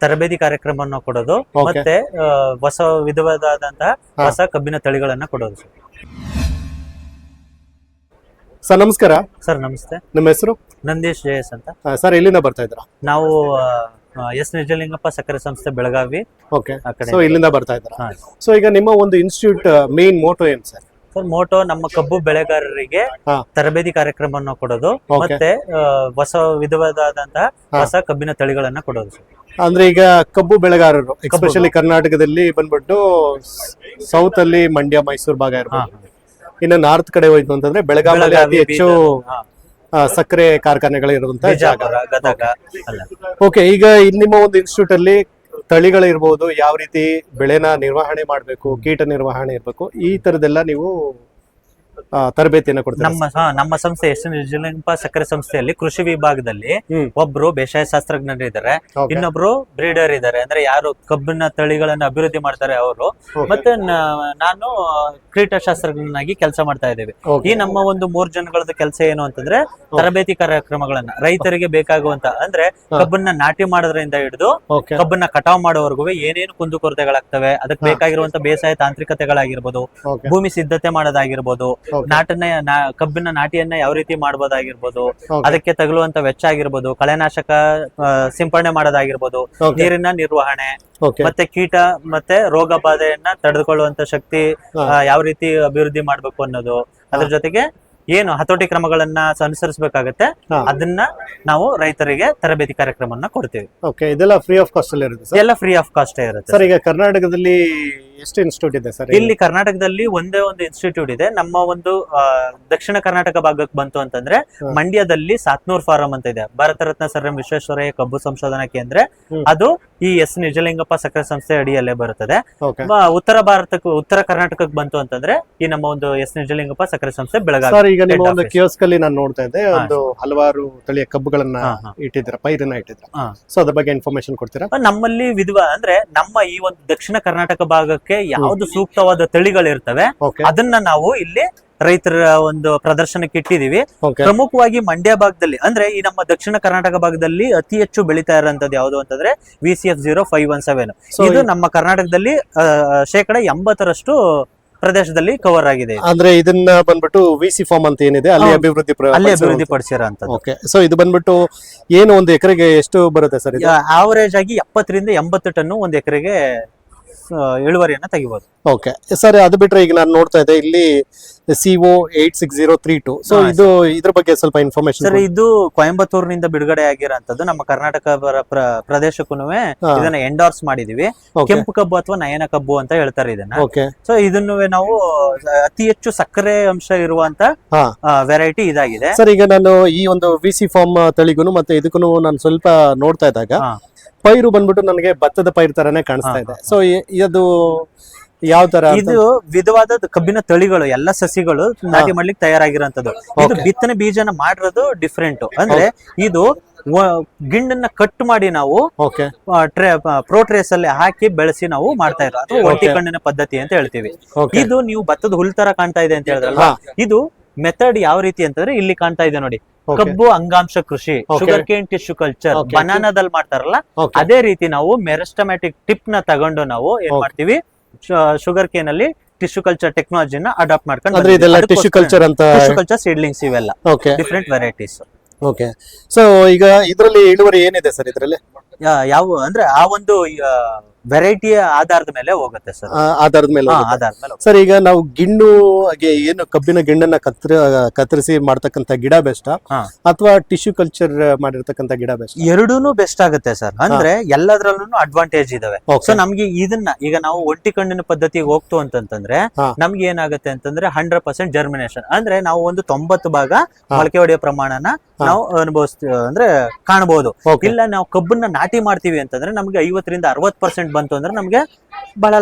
ತರಬೇತಿ ಕಾರ್ಯಕ್ರಮವನ್ನು ಕೊಡೋದು ಮತ್ತೆ ಹೊಸ ವಿಧವಾದಂತಹ ಹೊಸ ಕಬ್ಬಿನ ತಳಿಗಳನ್ನ ಕೊಡೋದು ಸರ್. ನಮಸ್ಕಾರ ಸರ್. ನಮಸ್ತೆ. ನಿಮ್ಮ ಹೆಸರು? ನಂದೀಶ್ ಜಯಸ್ ಅಂತ ಸರ್. ಎಲ್ಲಿಂದ ಬರ್ತಾ ಇದ್ದೀರಾ? ನಾವು ಎಸ್ ನಿಜಲಿಂಗಪ್ಪ ಸಕ್ಕರೆ ಸಂಸ್ಥೆ ಬೆಳಗಾವಿ. ಓಕೆ. ಸೊ ಇಲ್ಲಿಂದ ಬರ್ತಾ ಇದ್ದೀರಾ. ಸೊ ಈಗ ನಿಮ್ಮ ಒಂದು ಇನ್ಸ್ಟಿಟ್ಯೂಟ್ ಮೇನ್ ಮೋಟೋ ಏನು ಸರ್? ಸರ್, ಮೋಟೋ ನಮ್ಮ ಕಬ್ಬು ಬೆಳೆಗಾರರಿಗೆ ತರಬೇತಿ ಕಾರ್ಯಕ್ರಮವನ್ನು ಕೊಡೋದು ಮತ್ತೆ ಹೊಸ ವಿಧವಾದಂತಹ ಹೊಸ ಕಬ್ಬಿನ ತಳಿಗಳನ್ನ ಕೊಡೋದು ಸರ್. ಅಂದ್ರೆ ಈಗ ಕಬ್ಬು ಬೆಳೆಗಾರರು ಎಸ್ಪೆಷಲಿ ಕರ್ನಾಟಕದಲ್ಲಿ ಬಂದ್ಬಿಟ್ಟು ಸೌತ್ ಅಲ್ಲಿ ಮಂಡ್ಯ, ಮೈಸೂರು ಭಾಗ ಇರ್ಬೋದು. ಇನ್ನು ನಾರ್ತ್ ಕಡೆ ಹೋಯ್ತು ಅಂತಂದ್ರೆ ಬೆಳಗಾವಿಯಲ್ಲಿ ಅತಿ ಹೆಚ್ಚು ಸಕ್ಕರೆ ಕಾರ್ಖಾನೆಗಳು ಇರುವಂತಹ ಜಾಗ. ಓಕೆ. ಈಗ ನಿಮ್ಮ ಒಂದು ಇನ್ಸ್ಟಿಟ್ಯೂಟ್ ಅಲ್ಲಿ ತಳಿಗಳಿರ್ಬೋದು, ಯಾವ ರೀತಿ ಬೆಳೆನ ನಿರ್ವಹಣೆ ಮಾಡಬೇಕು, ಕೀಟ ನಿರ್ವಹಣೆ ಇರಬೇಕು, ಈ ತರದೆಲ್ಲ ನೀವು ತರಬೇತಿಯನ್ನು ಕೊಡ್ತೀರಾ? ನಮ್ಮ ಸಂಸ್ಥೆ ಎಸ್ ನಿಜಲಿಂಗಪ್ಪ ಸಕ್ಕರೆ ಸಂಸ್ಥೆಯಲ್ಲಿ ಕೃಷಿ ವಿಭಾಗದಲ್ಲಿ ಒಬ್ರು ಬೇಸಾಯ ಶಾಸ್ತ್ರಜ್ಞರು ಇದ್ದಾರೆ, ಇನ್ನೊಬ್ರು ಬ್ರೀಡರ್ ಇದ್ದಾರೆ. ಅಂದ್ರೆ ಯಾರು ಕಬ್ಬಿನ ತಳಿಗಳನ್ನ ಅಭಿವೃದ್ಧಿ ಮಾಡ್ತಾರೆ ಅವರು, ಮತ್ತೆ ನಾನು ಕೀಟಶಾಸ್ತ್ರಜ್ಞನಾಗಿ ಕೆಲಸ ಮಾಡ್ತಾ ಇದ್ದೇವೆ. ಈ ನಮ್ಮ ಒಂದು 3 ಜನಗಳದ್ದು ಕೆಲಸ ಏನು ಅಂತಂದ್ರೆ ತರಬೇತಿ ಕಾರ್ಯಕ್ರಮಗಳನ್ನ ರೈತರಿಗೆ ಬೇಕಾಗುವಂತ ಅಂದ್ರೆ ಕಬ್ಬನ್ನ ನಾಟಿ ಮಾಡೋದ್ರಿಂದ ಹಿಡಿದು ಕಬ್ಬನ್ನ ಕಟಾವ್ ಮಾಡೋವರೆಗೂ ಏನೇನು ಕುಂದುಕೊರತೆಗಳಾಗ್ತವೆ, ಅದಕ್ಕೆ ಬೇಕಾಗಿರುವಂತ ಬೇಸಾಯ ತಾಂತ್ರಿಕತೆಗಳಾಗಿರ್ಬೋದು, ಭೂಮಿ ಸಿದ್ಧತೆ ಮಾಡೋದಾಗಿರ್ಬೋದು, ಕಬ್ಬಿನ ನಾಟಿಯನ್ನ ಯಾವ ರೀತಿ ಮಾಡಬಹುದಾಗಿರ್ಬೋದು, ಅದಕ್ಕೆ ತಗುಲುವಂತ ವೆಚ್ಚ ಆಗಿರ್ಬೋದು, ಕಳೆನಾಶಕ ಸಿಂಪಡಣೆ ಮಾಡೋದಾಗಿರ್ಬೋದು, ನೀರಿನ ನಿರ್ವಹಣೆ ಮತ್ತೆ ಕೀಟ ಮತ್ತೆ ರೋಗ ಬಾಧೆಯನ್ನ ತಡೆದುಕೊಳ್ಳುವಂತ ಶಕ್ತಿ ಯಾವ ರೀತಿ ಅಭಿವೃದ್ಧಿ ಮಾಡ್ಬೇಕು ಅನ್ನೋದು, ಅದ್ರ ಜೊತೆಗೆ ಏನು ಹತೋಟಿ ಕ್ರಮಗಳನ್ನ ಅನುಸರಿಸಬೇಕಾಗತ್ತೆ ಅದನ್ನ ನಾವು ರೈತರಿಗೆ ತರಬೇತಿ ಕಾರ್ಯಕ್ರಮವನ್ನ ಕೊಡ್ತೀವಿ. ಓಕೆ. ಇದೆಲ್ಲ ಫ್ರೀ ಆಫ್ ಕಾಸ್ಟ್ ಅಲ್ಲಿ ಇರುತ್ತೆ? ಎಲ್ಲ ಫ್ರೀ ಆಫ್ ಕಾಸ್ಟ್ ಇರುತ್ತೆ ಸರ್. ಈಗ ಕರ್ನಾಟಕದಲ್ಲಿ ಎಷ್ಟು ಇನ್ಸ್ಟಿಟ್ಯೂಟ್ ಇದೆ ಸರ್? ಇಲ್ಲಿ ಕರ್ನಾಟಕದಲ್ಲಿ ಒಂದೇ ಒಂದು ಇನ್ಸ್ಟಿಟ್ಯೂಟ್ ಇದೆ. ನಮ್ಮ ಒಂದು ದಕ್ಷಿಣ ಕರ್ನಾಟಕ ಭಾಗಕ್ಕೆ ಬಂತು ಅಂತಂದ್ರೆ ಮಂಡ್ಯದಲ್ಲಿ ಸಾತ್ನೂರ್ ಫಾರಂ ಅಂತ ಇದೆ, ಭಾರತ ರತ್ನ ಸರ್ ಎಂ ವಿಶ್ವೇಶ್ವರಯ್ಯ ಕಬ್ಬು ಸಂಶೋಧನಾ ಕೇಂದ್ರ. ಅದು ಈ ಎಸ್ ನಿಜಲಿಂಗಪ್ಪ ಸಕ್ಕರೆ ಸಂಸ್ಥೆ ಅಡಿಯಲ್ಲೇ ಬರುತ್ತದೆ. ಉತ್ತರ ಕರ್ನಾಟಕಕ್ಕೆ ಬಂತು ಅಂತಂದ್ರೆ ಈ ನಮ್ಮ ಒಂದು ಎಸ್ ನಿಜಲಿಂಗಪ್ಪ ಸಕ್ಕರೆ ಸಂಸ್ಥೆ ಬೆಳಗಾವಿ. ಈಗ ನಿಮ್ಮ ಒಂದು ಕಿಯೋಸ್ಕ್ ಅಲ್ಲಿ ನಾನು ನೋಡ್ತಾ ಇದ್ದೆ, ಒಂದು ಹಲವಾರು ತಳಿಯ ಕಬ್ಬುಗಳನ್ನ ಇಟ್ಟಿದ್ದೀರಾ, ಪೈರನ್ನ ಇಟ್ಟಿದ್ದೀರಾ. ಸೊ ಅದ್ರ ಬಗ್ಗೆ ಇನ್ಫಾರ್ಮೇಶನ್ ಕೊಡ್ತೀರಾ? ನಮ್ಮಲ್ಲಿ ನಮ್ಮ ಈ ಒಂದು ದಕ್ಷಿಣ ಕರ್ನಾಟಕ ಭಾಗಕ್ಕೆ ಯಾವ್ದು ಸೂಕ್ತವಾದ ತಳಿಗಳಿರ್ತವೆ ಅದನ್ನ ನಾವು ಇಲ್ಲಿ ರೈತರ ಒಂದು ಪ್ರದರ್ಶನಕ್ಕೆ ಇಟ್ಟಿದೀವಿ. ಪ್ರಮುಖವಾಗಿ ಮಂಡ್ಯ ಭಾಗದಲ್ಲಿ ಅಂದ್ರೆ ಈ ನಮ್ಮ ದಕ್ಷಿಣ ಕರ್ನಾಟಕ ಭಾಗದಲ್ಲಿ ಅತಿ ಹೆಚ್ಚು ಬೆಳೀತಾ ಇರೋಂಥದ್ದು ಯಾವುದು ಅಂತಂದ್ರೆ VCF 0517. ಇದು ನಮ್ಮ ಕರ್ನಾಟಕದಲ್ಲಿ 80% ಪ್ರದೇಶದಲ್ಲಿ ಕವರ್ ಆಗಿದೆ. ಅಂದ್ರೆ ಇದನ್ನ ಬಂದ್ಬಿಟ್ಟು ವಿಸಿ ಫಾರ್ಮ್ ಅಂತ ಏನಿದೆ ಅಲ್ಲಿ ಅಭಿವೃದ್ಧಿ ಪಡಿಸಿರೋ ಅಂತ. ಓಕೆ. ಸೊ ಇದು ಬಂದ್ಬಿಟ್ಟು ಏನು ಒಂದು ಎಕರೆಗೆ ಎಷ್ಟು ಬರುತ್ತೆ ಸರ್? ಆವರೇಜ್ ಆಗಿ 70 ರಿಂದ 80 ಟನ್ ಒಂದು ಎಕರೆಗೆ ಇಳುವರಿಯನ್ನ ತೆಗಿಬಹುದು. Okay sir. ಅದು ಬಿಟ್ರೆ ಈಗ ನಾನು ನೋಡ್ತಾ ಇದ್ದೆ ಇಲ್ಲಿ CO 86032. ಸೊ ಇದು ಇದ್ರ ಬಗ್ಗೆ ಸ್ವಲ್ಪ ಇನ್ಫಾರ್ಮೇಶನ್ ಸರ್. ಇದು ಕೊಯಂಬತ್ತೂರಿನಿಂದ ಬಿಡುಗಡೆ ಆಗಿರೋಂಥದ್ದು. ನಮ್ಮ ಕರ್ನಾಟಕ ಪ್ರದೇಶಕ್ಕೂ ಇದನ್ನ ಎಂಡೋರ್ಸ್ ಮಾಡಿದೀವಿ. ಕೆಂಪು ಕಬ್ಬು ಅಥವಾ ನಯನ ಕಬ್ಬು ಅಂತ ಹೇಳ್ತಾರೆ ಇದನ್ನ. ಸೊ ಇದನ್ನು ನಾವು ಅತಿ ಹೆಚ್ಚು ಸಕ್ಕರೆ ಅಂಶ ಇರುವಂತ ವೆರೈಟಿ ಇದಾಗಿದೆ ಸರ್. ಈಗ ನಾನು ಈ ಒಂದು ವಿಸಿ ಫಾರ್ಮ್ ತಳಿಗೂ ಮತ್ತೆ ಇದಕ್ಕೂ ನಾನು ಸ್ವಲ್ಪ ನೋಡ್ತಾ ಇದ್ದಾಗ ಪೈರು ಬಂದ್ಬಿಟ್ಟು ನನಗೆ ಭತ್ತದ ಪೈರು ತರಾನೇ ಕಾಣಿಸ್ತಾ ಇದೆ. ಸೊ ಇದು ಯಾವ ತರ? ಇದು ವಿಧವಾದ ಕಬ್ಬಿನ ತಳಿಗಳು, ಎಲ್ಲ ಸಸಿಗಳು ನಾಟಿ ಮಾಡ್ಲಿಕ್ಕೆ ತಯಾರಾಗಿರೋಂಥದ್ದು. ಇದು ಬಿತ್ತನೆ ಬೀಜನ ಮಾಡಿರೋದು ಡಿಫ್ರೆಂಟ್. ಅಂದ್ರೆ ಇದು ಗಿಣ್ಣನ್ನ ಕಟ್ ಮಾಡಿ ನಾವು ಪ್ರೋಟ್ರೇಸ್ ಅಲ್ಲಿ ಹಾಕಿ ಬೆಳೆಸಿ ನಾವು ಮಾಡ್ತಾ ಇರೋದು, ಅಥವಾ ಒಂಟಿ ಕಣ್ಣಿನ ಪದ್ಧತಿ ಅಂತ ಹೇಳ್ತೀವಿ. ಇದು ನೀವು ಭತ್ತದ ಹುಲ್ ತರ ಕಾಣ್ತಾ ಇದೆ ಅಂತ ಹೇಳಿದ್ರಲ್ಲ, ಇದು ಮೆಥಡ್ ಯಾವ ರೀತಿ ಅಂತಂದ್ರೆ ಇಲ್ಲಿ ಕಾಣ್ತಾ ಇದೆ ನೋಡಿ. ಕಬ್ಬು ಅಂಗಾಂಶ ಕೃಷಿ, ಶುಗರ್ ಕೇನ್ ಟಿಶ್ಯೂ ಕಲ್ಚರ್, ಬನಾನಾದಲ್ಲಿ ಮಾಡ್ತಾರಲ್ಲ ಅದೇ ರೀತಿ ನಾವು ಮೆರಿಸ್ಟಮ್ಯಾಟಿಕ್ ಟಿಪ್ ನ ತಗೊಂಡು ನಾವು ಏನ್ ಮಾಡ್ತೀವಿ, ಶುಗರ್ ಕೇನ್ ಅಲ್ಲಿ ಟಿಶ್ಯೂ ಕಲ್ಚರ್ ಟೆಕ್ನಾಲಜಿನ ಅಡಾಪ್ಟ್ ಮಾಡ್ಕೊಂಡು ಟಿಶ್ಯೂ ಕಲ್ಚರ್ ಸೀಡ್ಲಿಂಗ್ಸ್ ಇವೆಲ್ಲ ಡಿಫ್ರೆಂಟ್ ವೆರೈಟೀಸ್. ಓಕೆ. ಸೊ ಈಗ ಇದರಲ್ಲಿ ಇಳುವರಿ ಏನಿದೆ ಸರ್? ಇದರಲ್ಲಿ ಯಾವ ಅಂದ್ರೆ ಆ ಒಂದು ವೆರೈಟಿಯ ಆಧಾರದ ಮೇಲೆ ಹೋಗುತ್ತೆ ಸರ್. ಆಧಾರದ ಮೇಲೆ ಸರ್. ಈಗ ನಾವು ಗಿಣ್ಣು ಏನು ಕಬ್ಬಿನ ಗಿಣ್ಣನ್ನ ಕತ್ತರಿಸಿ ಮಾಡ್ತಕ್ಕಂತ ಗಿಡ ಬೆಸ್ಟ್ ಅಥವಾ ಟಿಶ್ಯೂ ಕಲ್ಚರ್ ಮಾಡಿರ್ತಕ್ಕಂತ ಗಿಡ ಬೆಸ್ಟ್? ಎರಡೂನು ಬೆಸ್ಟ್ ಆಗುತ್ತೆ ಸರ್. ಅಂದ್ರೆ ಎಲ್ಲದ್ರಲ್ಲೂ ಅಡ್ವಾಂಟೇಜ್ ಇದಾವೆ. ಸೊ ನಮ್ಗೆ ಇದನ್ನ ಈಗ ನಾವು ಒಂಟಿ ಕಣ್ಣಿನ ಪದ್ಧತಿಗೆ ಹೋಗ್ತು ಅಂತಂದ್ರೆ ನಮ್ಗೆ ಏನಾಗುತ್ತೆ ಅಂತಂದ್ರೆ 100% ಜರ್ಮಿನೇಷನ್. ಅಂದ್ರೆ ನಾವು ಒಂದು 90 ಭಾಗ ಮೊಳಕೆ ಹೊಡೆಯೋ ಪ್ರಮಾಣನ ನಾವು ಅನುಭವಿಸ್ತೀವಿ ಅಂದ್ರೆ ಕಾಣಬಹುದು. ಇಲ್ಲ ನಾವು ಕಬ್ಬನ್ನ ನಾಟಿ ಮಾಡ್ತೀವಿ ಅಂತಂದ್ರೆ ನಮ್ಗೆ 50 ರಿಂದ 60% ಬಂತು ಅಂದ್ರೆ ನಮ್ಗೆ ಬಹಳ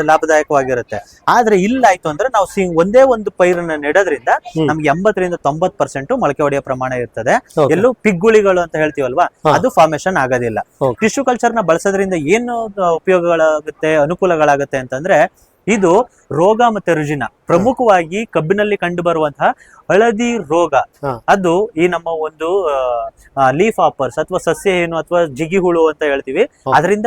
ಲಾಭದಾಯಕವಾಗಿರುತ್ತೆ. ಆದ್ರೆ ಇಲ್ಲಾಯ್ತು ಅಂದ್ರೆ ನಾವು ಒಂದೇ ಒಂದು ಪೈರನ್ನ ನೆಡೋದ್ರಿಂದ ನಮ್ಗೆ 80 ರಿಂದ 90% ಮೊಳಕೆ ಹೊಡೆಯೋ ಪ್ರಮಾಣ ಇರ್ತದೆ. ಎಲ್ಲೂ ಪಿಗ್ಗುಳಿಗಳು ಅಂತ ಹೇಳ್ತೀವಲ್ವಾ, ಅದು ಫಾರ್ಮೇಶನ್ ಆಗೋದಿಲ್ಲ. ಟಿಶ್ಯೂ ಕಲ್ಚರ್ ನ ಬಳಸೋದ್ರಿಂದ ಏನು ಉಪಯೋಗಗಳಾಗುತ್ತೆ, ಅನುಕೂಲಗಳಾಗುತ್ತೆ ಅಂತಂದ್ರೆ ಇದು ರೋಗ ಮತ್ತೆ ರುಜಿನ ಪ್ರಮುಖವಾಗಿ ಕಬ್ಬಿನಲ್ಲಿ ಕಂಡು ಬರುವಂತಹ ಹಳದಿ ರೋಗ. ಹಾ. ಅದು ಈ ನಮ್ಮ ಒಂದು ಲೀಫ್ ಆಪರ್ಸ್ ಅಥವಾ ಸಸ್ಯ ಏನು ಅಥವಾ ಜಿಗಿ ಹುಳು ಅಂತ ಹೇಳ್ತೀವಿ, ಅದರಿಂದ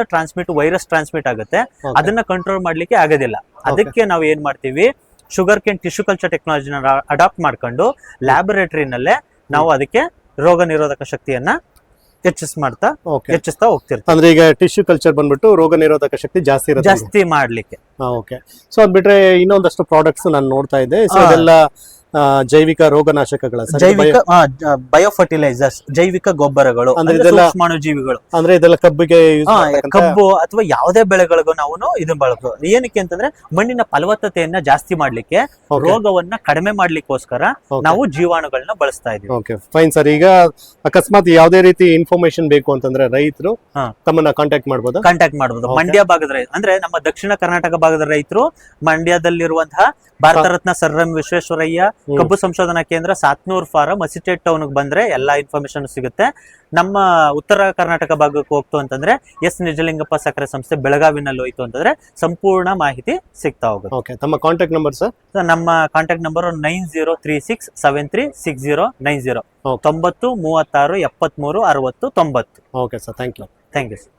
ವೈರಸ್ ಟ್ರಾನ್ಸ್ಮಿಟ್ ಆಗುತ್ತೆ. ಅದನ್ನ ಕಂಟ್ರೋಲ್ ಮಾಡ್ಲಿಕ್ಕೆ ಆಗೋದಿಲ್ಲ. ಅದಕ್ಕೆ ನಾವು ಏನ್ ಮಾಡ್ತೀವಿ, ಶುಗರ್ ಕೇನ್ ಟಿಶ್ಯೂ ಕಲ್ಚರ್ ಟೆಕ್ನಾಲಜಿನ ಅಡಾಪ್ಟ್ ಮಾಡ್ಕೊಂಡು ಲ್ಯಾಬೊರೇಟರಿನಲ್ಲೇ ನಾವು ಅದಕ್ಕೆ ರೋಗ ನಿರೋಧಕ ಶಕ್ತಿಯನ್ನ ಹೆಚ್ಚಿಸ್ತಾ ಹೋಗ್ತಿರ್ತೀವಿ. ಅಂದ್ರೆ ಈಗ ಟಿಶ್ಯೂ ಕಲ್ಚರ್ ಬಂದ್ಬಿಟ್ಟು ರೋಗ ನಿರೋಧಕ ಶಕ್ತಿ ಜಾಸ್ತಿ ಇರುತ್ತೆ. ಜಾಸ್ತಿ ಮಾಡ್ಲಿಕ್ಕೆ. ಓಕೆ. ಸೊ ಅದ್ ಬಿಟ್ರೆ ಇನ್ನೊಂದಷ್ಟು ಪ್ರಾಡಕ್ಟ್ಸ್ ನಾನು ನೋಡ್ತಾ ಇದ್ದೆ. ಸೊ ಅದೆಲ್ಲ ಜೈವಿಕ ರೋಗನಾಶಕಗಳ, ಜೈವಿಕ ಬಯೋಫರ್ಟಿಲೈಸರ್ಸ್, ಜೈವಿಕ ಗೊಬ್ಬರಗಳು, ಸೂಕ್ಷ್ಮಾಣುಜೀವಿಗಳು. ಅಂದ್ರೆ ಇದೆಲ್ಲ ಕಬ್ಬಿಗೆ ಕಬ್ಬು ಅಥವಾ ಯಾವುದೇ ಬೆಳೆಗಳಿಗೂ ನಾವು ಇದನ್ನ ಬಳಸೋದು. ಏನಕ್ಕೆ ಅಂತಂದ್ರೆ ಮಣ್ಣಿನ ಫಲವತ್ತತೆಯನ್ನ ಜಾಸ್ತಿ ಮಾಡ್ಲಿಕ್ಕೆ, ರೋಗವನ್ನ ಕಡಿಮೆ ಮಾಡ್ಲಿಕ್ಕೋಸ್ಕರ ನಾವು ಜೀವಾಣುಗಳನ್ನ ಬಳಸ್ತಾ ಇದೀವಿ. Okay, fine sir. ಈಗ ಅಕಸ್ಮಾತ್ ಯಾವುದೇ ರೀತಿ ಇನ್ಫಾರ್ಮೇಶನ್ ಬೇಕು ಅಂತಂದ್ರೆ ರೈತರು ತಮ್ಮನ್ನ ಕಾಂಟ್ಯಾಕ್ಟ್ ಮಾಡಬಹುದು. ಮಂಡ್ಯ ಭಾಗದ ರೈತ ಅಂದ್ರೆ ನಮ್ಮ ದಕ್ಷಿಣ ಕರ್ನಾಟಕ ಭಾಗದ ರೈತರು ಮಂಡ್ಯದಲ್ಲಿರುವಂತಹ ಭಾರತ ರತ್ನ ಸರ್ ಎಂ ವಿಶ್ವೇಶ್ವರಯ್ಯ ಕಬ್ಬು ಸಂಶೋಧನಾ ಕೇಂದ್ರ, ಸಾತ್ನೂರ್ ಫಾರಂ, ಅಸಿಟೇಟ್ ಟೌನ್ ಬಂದ್ರೆ ಎಲ್ಲಾ ಇನ್ಫಾರ್ಮೇಶನ್ ಸಿಗುತ್ತೆ. ನಮ್ಮ ಉತ್ತರ ಕರ್ನಾಟಕ ಭಾಗಕ್ಕೆ ಹೋಗ್ತು ಅಂತಂದ್ರೆ ಎಸ್ ನಿಜಲಿಂಗಪ್ಪ ಸಕ್ಕರೆ ಸಂಸ್ಥೆ ಬೆಳಗಾವಿನಲ್ಲಿ ಹೋಯ್ತು ಅಂತಂದ್ರೆ ಸಂಪೂರ್ಣ ಮಾಹಿತಿ ಸಿಗ್ತಾ ಹೋಗುತ್ತೆ. ಓಕೆ, ತಮ್ಮ ಕಾಂಟ್ಯಾಕ್ಟ್ ನಂಬರ್ ಸರ್? ನಮ್ಮ contact number 9036736090. 90 36 73 60 90. Okay sir, thank you. Thank you sir.